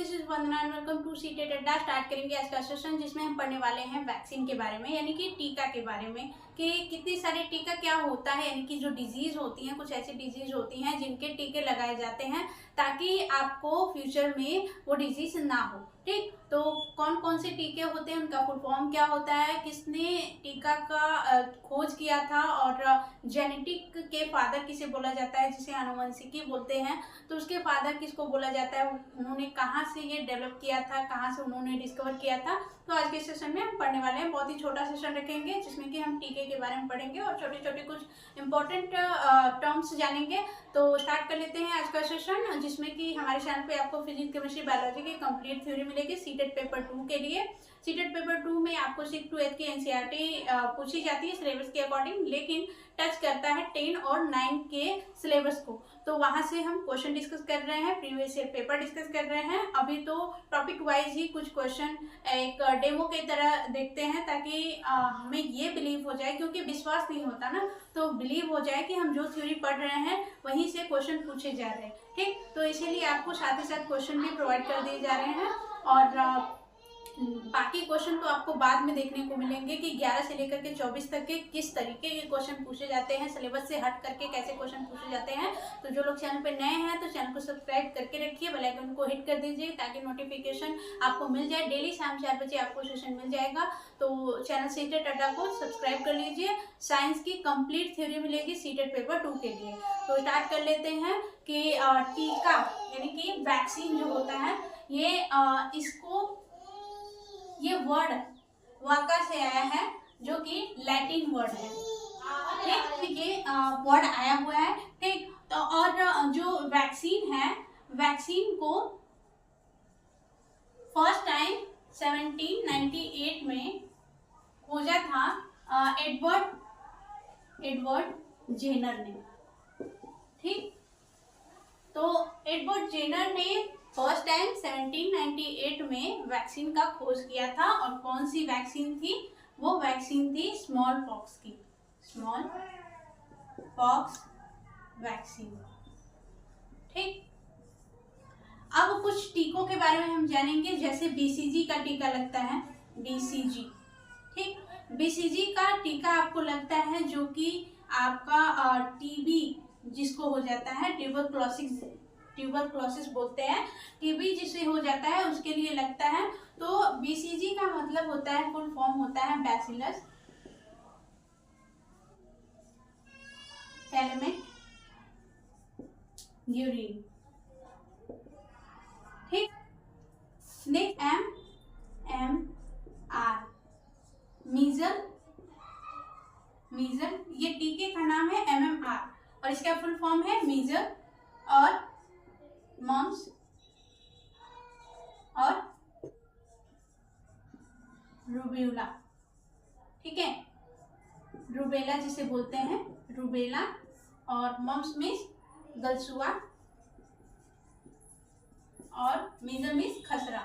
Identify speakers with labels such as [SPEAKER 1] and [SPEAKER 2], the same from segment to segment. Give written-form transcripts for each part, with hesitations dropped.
[SPEAKER 1] This is Vandana and welcome to CTET Adda. Start करेंगे आज का सेशन जिसमें हम पढ़ने वाले हैं वैक्सीन के बारे में, यानी कि टीका के बारे में, कि कितने सारे टीका क्या होता है, यानी कि जो डिजीज होती हैं, कुछ ऐसी डिजीज होती हैं जिनके टीके लगाए जाते हैं ताकि आपको फ्यूचर में वो डिजीज ना हो। ठीक, तो कौन कौन से टीके होते हैं, उनका फुल फॉर्म क्या होता है, किसने टीका का खोज किया था, और जेनेटिक के फादर किसे बोला जाता है, जिसे आनुवंशिकी बोलते हैं, तो उसके फादर किसको बोला जाता है, उन्होंने कहाँ से ये डेवलप किया था, कहाँ से उन्होंने डिस्कवर किया था। तो आज के सेशन में हम पढ़ने वाले हैं, बहुत ही छोटा सेशन रखेंगे जिसमें कि हम टीके के बारे में पढ़ेंगे और छोटे छोटे कुछ इंपॉर्टेंट टर्म्स जानेंगे। तो स्टार्ट कर लेते हैं आज का सेशन, जिसमें कि हमारे चैनल पे आपको फिजिक्स, केमिस्ट्री, बायोलॉजी की कंप्लीट थ्योरी मिलेगी सीटेट पेपर 2 के लिए। सीटेट पेपर 2 में आपको 6 to 8 की एनसीईआरटी पूछी जाती है सिलेबस के अकॉर्डिंग, लेकिन टच करता है 10 और 9 के सिलेबस को। तो वहां से हम क्वेश्चन डिस्कस कर रहे हैं, प्रीवियस ईयर पेपर डिस्कस कर रहे हैं। अभी तो टॉपिक वाइज ही कुछ क्वेश्चन एक डेमो की तरह देखते हैं, ताकि हमें ये बिलीव हो जाए, क्योंकि विश्वास नहीं होता ना, तो बिलीव हो जाए कि हम जो थ्योरी पढ़ रहे हैं वहीं से क्वेश्चन पूछे जा रहे हैं। ठीक, तो इसीलिए आपको साथ ही साथ क्वेश्चन भी प्रोवाइड कर दिए जा रहे हैं, और बाकी क्वेश्चन तो आपको बाद में देखने को मिलेंगे कि 11 से लेकर के 24 तक के किस तरीके के क्वेश्चन पूछे जाते हैं, सिलेबस से हट करके कैसे क्वेश्चन पूछे जाते हैं। तो जो लोग चैनल पे नए हैं तो चैनल को सब्सक्राइब करके रखिए, बेल आइकन को हिट कर दीजिए ताकि नोटिफिकेशन आपको मिल जाए। डेली शाम 4 बजे आपको सेशन मिल जाएगा, तो चैनल सीटेट अड्डा को सब्सक्राइब कर लीजिए। साइंस की कंप्लीट थ्योरी मिलेगी सीटेट पेपर 2 के लिए। तो स्टार्ट कर लेते हैं कि टीका यानी कि वैक्सीन जो होता है, ये वर्ड वाका से आया है, जो कि लैटिन वर्ड है। ठीक, ये वर्ड आया हुआ है। ठीक, तो और जो वैक्सीन है, वैक्सीन को फर्स्ट टाइम 1798 में खोजा था एडवर्ड जेनर ने। ठीक, तो एडवर्ड जेनर ने फर्स्ट टाइम 1798 में वैक्सीन का खोज किया था, और कौन सी वैक्सीन थी, वो वैक्सीन थी स्मॉल पॉक्स की, स्मॉल पॉक्स वैक्सीन। ठीक, अब कुछ टीकों के बारे में हम जानेंगे, जैसे बीसीजी का टीका लगता है, बीसीजी। ठीक, बीसीजी का टीका आपको लगता है जो कि आपका टीबी जिसको हो जाता है, ट्यूबरक्लोसिस बोलते हैं, टीबी जिसे हो जाता है उसके लिए लगता है। तो बीसीजी का मतलब होता है, फुल फॉर्म होता है बैसिलस कैलमेट यूरिन। ठीक, नेक्स्ट MMR मीजल, ये टीके का नाम है MMR, और इसका फुल फॉर्म है मीजल और मम्स और रूबेला। ठीक है, रूबेला जिसे बोलते हैं, रूबेला, और मम्स मीन्स गलसुआ, और मीजल मीन्स खसरा।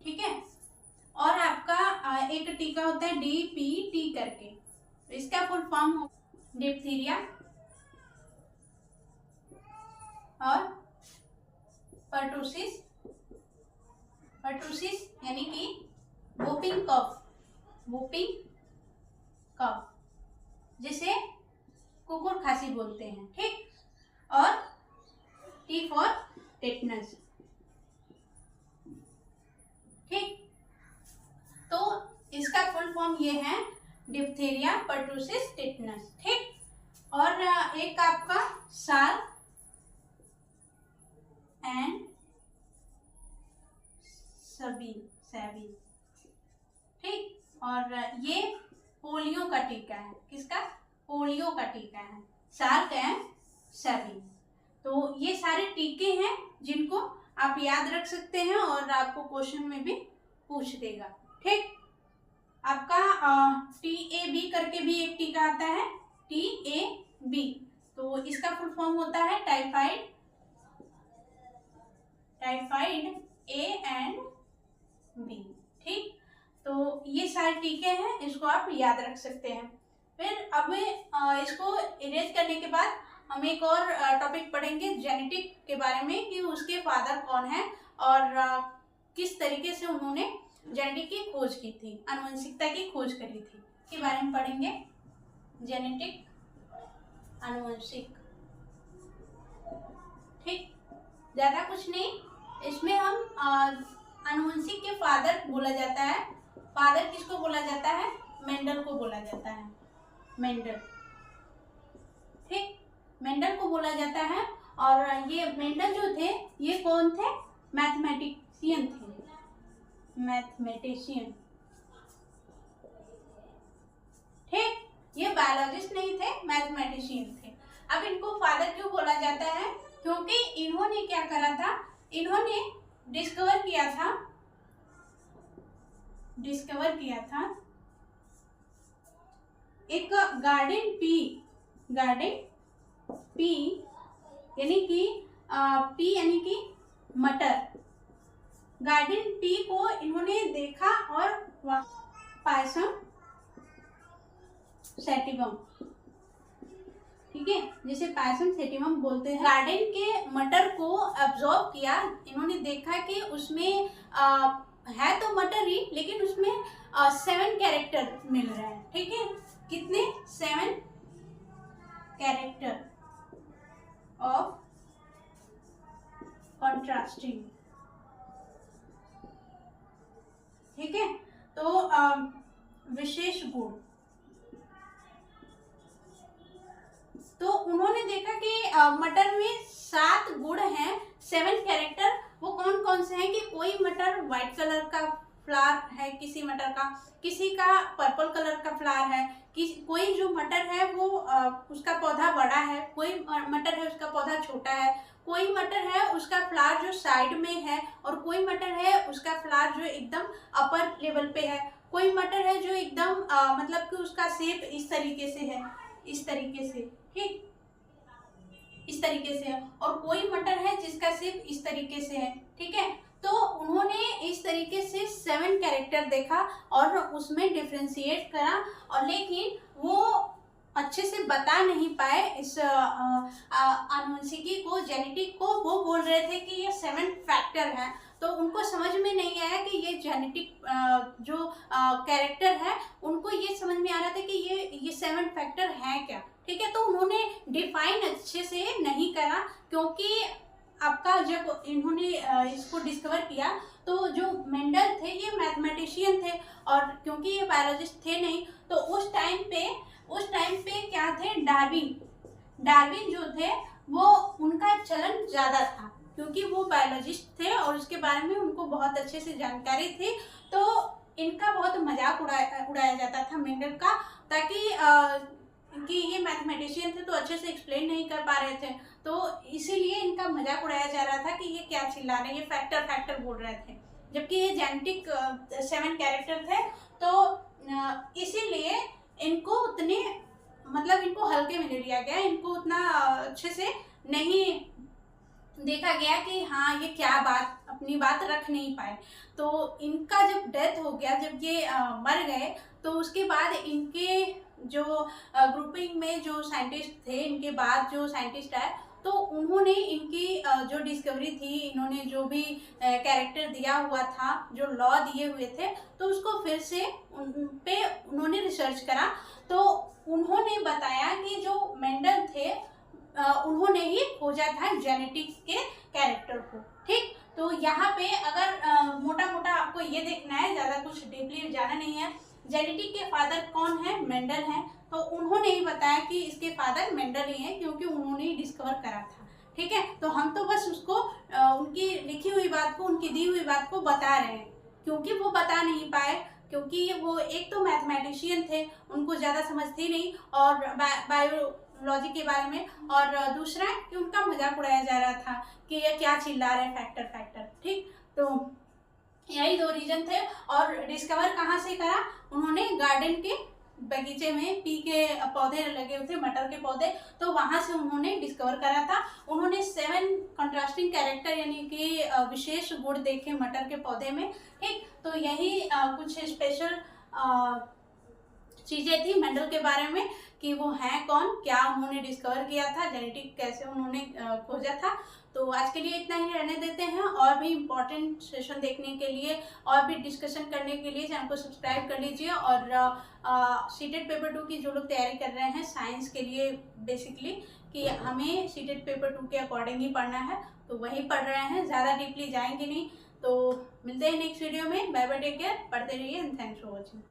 [SPEAKER 1] ठीक है, और आपका एक टीका होता है DPT करके, इसका फुल फॉर्म हो डिप्थीरिया और पर्टुसिस यानी कि वोपिंग कफ, जिसे कुकुर खांसी बोलते हैं। ठीक, और T फॉर टेटनस। ठीक, तो इसका फुल फॉर्म ये है डिप्थीरिया, पर्टुसिस, टेटनस। ठीक, और एक आपका साल एंड सैबी। ठीक, और ये पोलियो का टीका है, किसका, पोलियो का टीका है, साल्क एंड सैबी। तो ये सारे टीके हैं जिनको आप याद रख सकते हैं, और आपको क्वेश्चन में भी पूछ देगा। ठीक, आपका TAB करके भी एक टीका आता है, TAB, तो इसका फुल फॉर्म होता है टाइफाइड A एंड B। ठीक, तो ये सारे टीके हैं, इसको आप याद रख सकते हैं। फिर अब इसको इरेज करने के बाद हम एक और टॉपिक पढ़ेंगे जेनेटिक के बारे में, कि उसके फादर कौन है और किस तरीके से उन्होंने जेनेटिक की खोज की थी, आनुवंशिकता की खोज करी थी, के बारे में पढ़ेंगे। जेनेटिक, आनुवंशिक, ठीक, ज्यादा कुछ नहीं। इसमें हम आनुवंशिक के फादर बोला जाता है। फादर किसको बोला जाता है? मेंडल को बोला जाता है, मेंडल, ठीक, मेंडल को बोला जाता है। और ये मेंडल जो थे ये कौन थे? मैथमेटिशियन थे, मैथमेटिशियन, ठीक, ये बायोलॉजिस्ट नहीं थे, मैथमेटिशियन थे। अब इनको फादर क्यों बोला जाता है? क्योंकि इन्होंने क्या करा था, इन्होंने डिस्कवर किया था एक गार्डन पी यानी कि मटर, गार्डन पी को इन्होंने देखा और पायसम सैटिवम, ठीक है, जिसे पायसम सैटिवम बोलते हैं। गार्डन के मटर को ऑब्जर्व किया, इन्होंने देखा कि उसमें है तो मटर ही, लेकिन उसमें 7 कैरेक्टर मिल रहे हैं, ठीक है, कितने? 7 कैरेक्टर ऑफ कॉन्ट्रास्टिंग, ठीक है। तो विशेष गुण, तो उन्होंने देखा कि मटर में 7 गुण हैं, 7 कैरेक्टर। वो कौन कौन से हैं कि कोई मटर व्हाइट कलर का फ्लावर है, किसी मटर का, किसी का पर्पल कलर का फ्लावर है, कोई जो मटर है वो उसका पौधा बड़ा है, कोई मटर है उसका पौधा छोटा है, कोई मटर है उसका फ्लावर जो साइड में है, और कोई मटर है उसका फ्लावर जो एकदम अपर लेवल पे है, कोई मटर है जो एकदम मतलब कि उसका शेप इस तरीके से है, इस तरीके से, ठीक, इस तरीके से है, और कोई मटर है जिसका शेप इस तरीके से है, ठीक है। तो उन्होंने इस तरीके से 7 कैरेक्टर देखा और उसमें डिफ्रेंशिएट करा, और लेकिन वो अच्छे से बता नहीं पाए इस आनुवंशिकी को, जेनेटिक को। वो बोल रहे थे कि ये 7 फैक्टर हैं, तो उनको समझ में नहीं आया कि ये जेनेटिक जो कैरेक्टर है, उनको ये समझ में आ रहा था कि ये 7 फैक्टर हैं क्या, ठीक है। तो उन्होंने डिफाइन अच्छे से नहीं करा, क्योंकि आपका जब इन्होंने इसको डिस्कवर किया तो जो मेंडल थे ये मैथमेटिशियन थे, और क्योंकि ये बायोलॉजिस्ट थे नहीं, तो उस टाइम पे क्या थे, डार्विन जो थे वो उनका चलन ज़्यादा था, क्योंकि वो बायोलॉजिस्ट थे और उसके बारे में उनको बहुत अच्छे से जानकारी थी। तो इनका बहुत मजाक उड़ाया जाता था मेंडल का, ताकि कि ये मैथमेटिशियन थे तो अच्छे से एक्सप्लेन नहीं कर पा रहे थे, तो इसीलिए इनका मजाक उड़ाया जा रहा था कि ये क्या चिल्ला रहे हैं, ये फैक्टर बोल रहे थे, जबकि ये जेनेटिक 7 कैरेक्टर थे। तो इसीलिए इनको उतने मतलब इनको हल्के में ले लिया गया, इनको उतना अच्छे से नहीं देखा गया कि हाँ ये क्या बात, अपनी बात रख नहीं पाए। तो इनका जब डेथ हो गया, जब ये मर गए, तो उसके बाद इनके जो ग्रुपिंग में जो साइंटिस्ट थे, इनके बाद जो साइंटिस्ट आए, तो उन्होंने इनकी जो डिस्कवरी थी, इन्होंने जो भी कैरेक्टर दिया हुआ था, जो लॉ दिए हुए थे, तो उसको फिर से उन पे उन्होंने रिसर्च करा। तो उन्होंने बताया कि जो मेंडल थे उन्होंने ही खोजा था जेनेटिक्स के कैरेक्टर को, ठीक। तो यहाँ पे अगर मोटा मोटा आपको ये देखना है, ज़्यादा कुछ डीपली जाना नहीं है। जेनेटिक के फादर कौन है? मेंडल हैं। तो उन्होंने ही बताया कि इसके फादर मेंडल ही हैं, क्योंकि उन्होंने ही डिस्कवर करा था, ठीक है। तो हम तो बस उसको उनकी लिखी हुई बात को, उनकी दी हुई बात को बता रहे हैं, क्योंकि वो बता नहीं पाए, क्योंकि वो एक तो मैथमेटिशियन थे, उनको ज़्यादा समझती नहीं और बायोलॉजी के बारे में, और दूसरा कि उनका मजाक उड़ाया जा रहा था कि ये क्या चिल्ला रहे हैं फैक्टर, ठीक। तो यही 2 रीजन थे। और डिस्कवर कहाँ से करा उन्होंने? गार्डन के बगीचे में पी के पौधे लगे हुए थे, मटर के पौधे, तो वहां से उन्होंने डिस्कवर करा था। उन्होंने 7 कंट्रास्टिंग कैरेक्टर यानी कि विशेष गुण देखे मटर के पौधे में, ठीक। तो यही कुछ स्पेशल चीजें थी मेंडल के बारे में कि वो हैं कौन, क्या उन्होंने डिस्कवर किया था, जेनेटिक कैसे उन्होंने खोजा था। तो आज के लिए इतना ही रहने देते हैं। और भी इम्पोर्टेंट सेशन देखने के लिए और भी डिस्कशन करने के लिए चैनल को सब्सक्राइब कर लीजिए। और सीटेट पेपर 2 की जो लोग तैयारी कर रहे हैं साइंस के लिए बेसिकली, कि हमें सीटेट पेपर 2 के अकॉर्डिंग ही पढ़ना है, तो वही पढ़ रहे हैं, ज़्यादा डीपली जाएंगे नहीं। तो मिलते हैं नेक्स्ट वीडियो में। बाय बाय, टेक केयर, पढ़ते रहिए एंड थैंक्स फॉर वॉचिंग।